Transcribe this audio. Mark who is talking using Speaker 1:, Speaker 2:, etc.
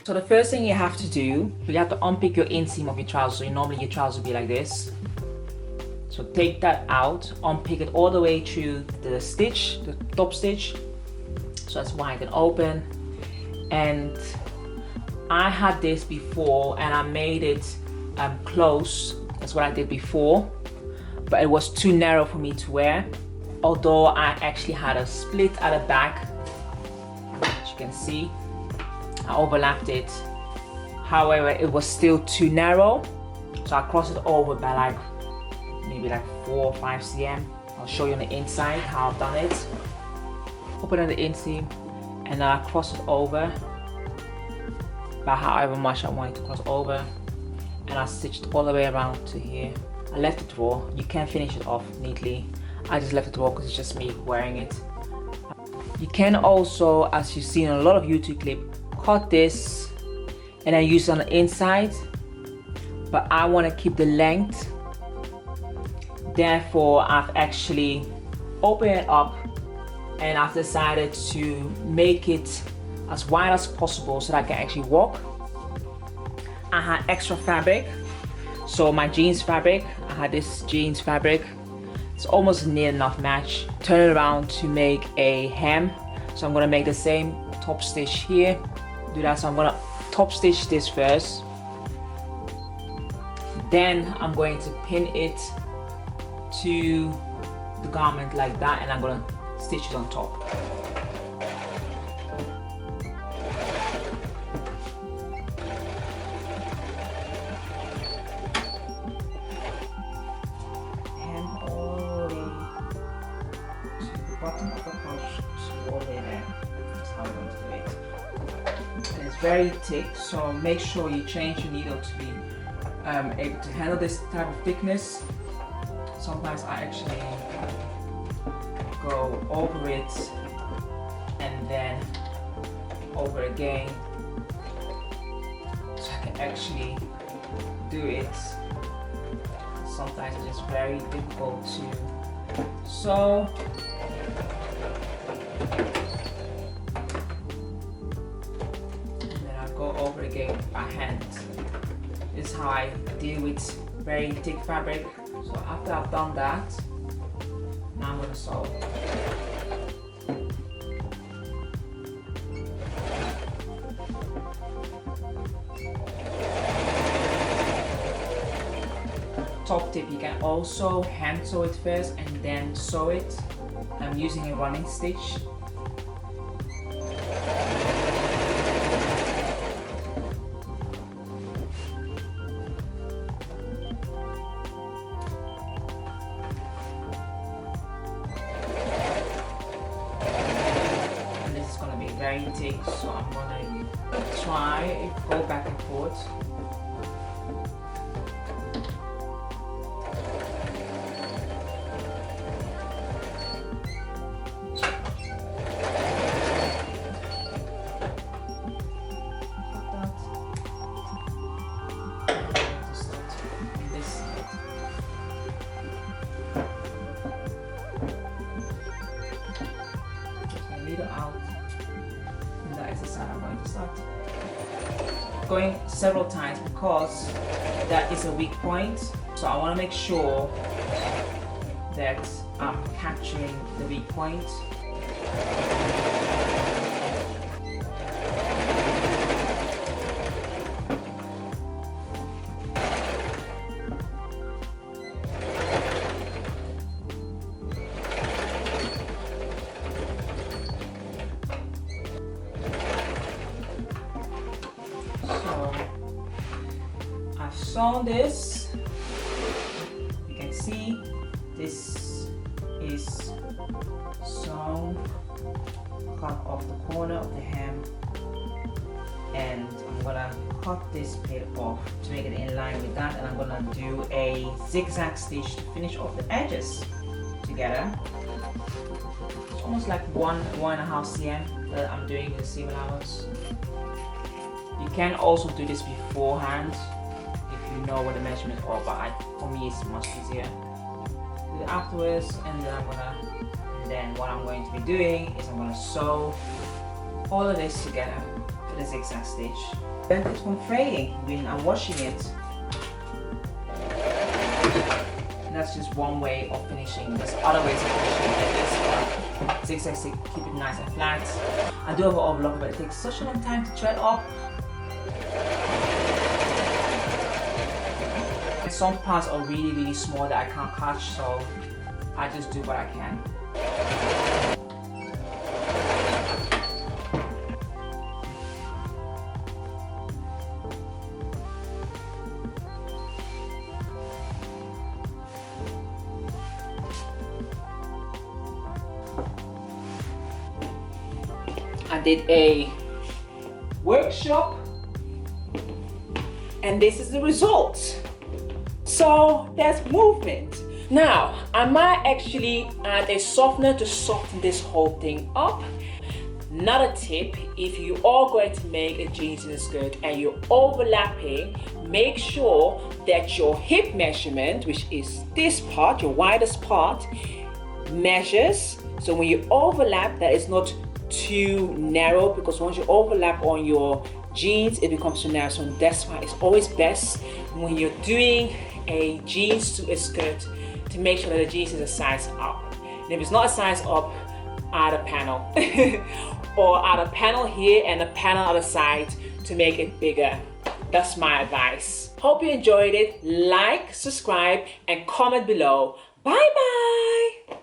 Speaker 1: So the first thing you have to do, you have to unpick your inseam of your trousers. So normally your trousers will be like this. So take that out, unpick it all the way through the stitch, the top stitch. So that's wide and open. And I had this before and I made it close. That's what I did before, but it was too narrow for me to wear. Although I actually had a split at the back, as you can see, I overlapped it. However, it was still too narrow, so I crossed it over by like maybe like 4 or 5 cm. I'll show you on the inside how I've done it. Open on the inseam, and then I cross it over by however much I want it to cross over, and I stitched all the way around to here. I left it raw. You can finish it off neatly. I just left it raw because it's just me wearing it. You can also, as you've seen in a lot of YouTube clips, cut this and then use it on the inside, but I want to keep the length. Therefore, I've actually opened it up and I've decided to make it as wide as possible so that I can actually walk. I had extra fabric, so my jeans fabric, I had this jeans fabric. It's almost near enough match. Turn it around to make a hem. So I'm gonna make the same top stitch here. Do that, so I'm gonna top stitch this first. Then I'm going to pin it to the garment like that, and I'm gonna stitch it on top. Bottom of the post all the way there. That's how I'm going to do it. And it's very thick, so make sure you change your needle to be able to handle this type of thickness. Sometimes I actually go over it and then over again, so I can actually do it. Sometimes it's just very difficult to sew. And then I go over again by hand. This is how I deal with very thick fabric. So after I've done that, now I'm going to sew. Top tip, you can also hand sew it first and then sew it. I'm using a running stitch. And this is going to be very thick, so I'm going to try go back and forth. Out, and that is the side I'm going to start going several times because that is a weak point, so I want to make sure that I'm capturing the weak point. Sewn this, you can see this is sewn, cut off the corner of the hem, and I'm gonna cut this bit off to make it in line with that, and I'm gonna do a zigzag stitch to finish off the edges together. It's almost like 1.5 cm that I'm doing the seam allowance. You can also do this beforehand you know what the measurements are, but for me it's much easier. Do it afterwards, and then what I'm going to be doing is I'm going to sew all of this together. to the zigzag stitch. Then it's from fraying when I'm washing it. And that's just one way of finishing. There's other ways of finishing like this. Zigzag stitch, keep it nice and flat. I do have an overlock, but it takes such a long time to thread up. And some parts are really, really small that I can't catch, so I just do what I can. I did a workshop and this is the result. So there's movement. Now I might actually add a softener to soften this whole thing up. Another tip, if you are going to make a jeans and a skirt and you're overlapping, make sure that your hip measurement, which is this part, your widest part, measures. So when you overlap, that is not too narrow, because once you overlap on your jeans it becomes too narrow. So that's why it's always best when you're doing a jeans to a skirt to make sure that the jeans is a size up. And if it's not a size up, add a panel or add a panel here and a panel on the side to make it bigger. That's my advice. Hope you enjoyed it. Like, subscribe and comment below. Bye bye.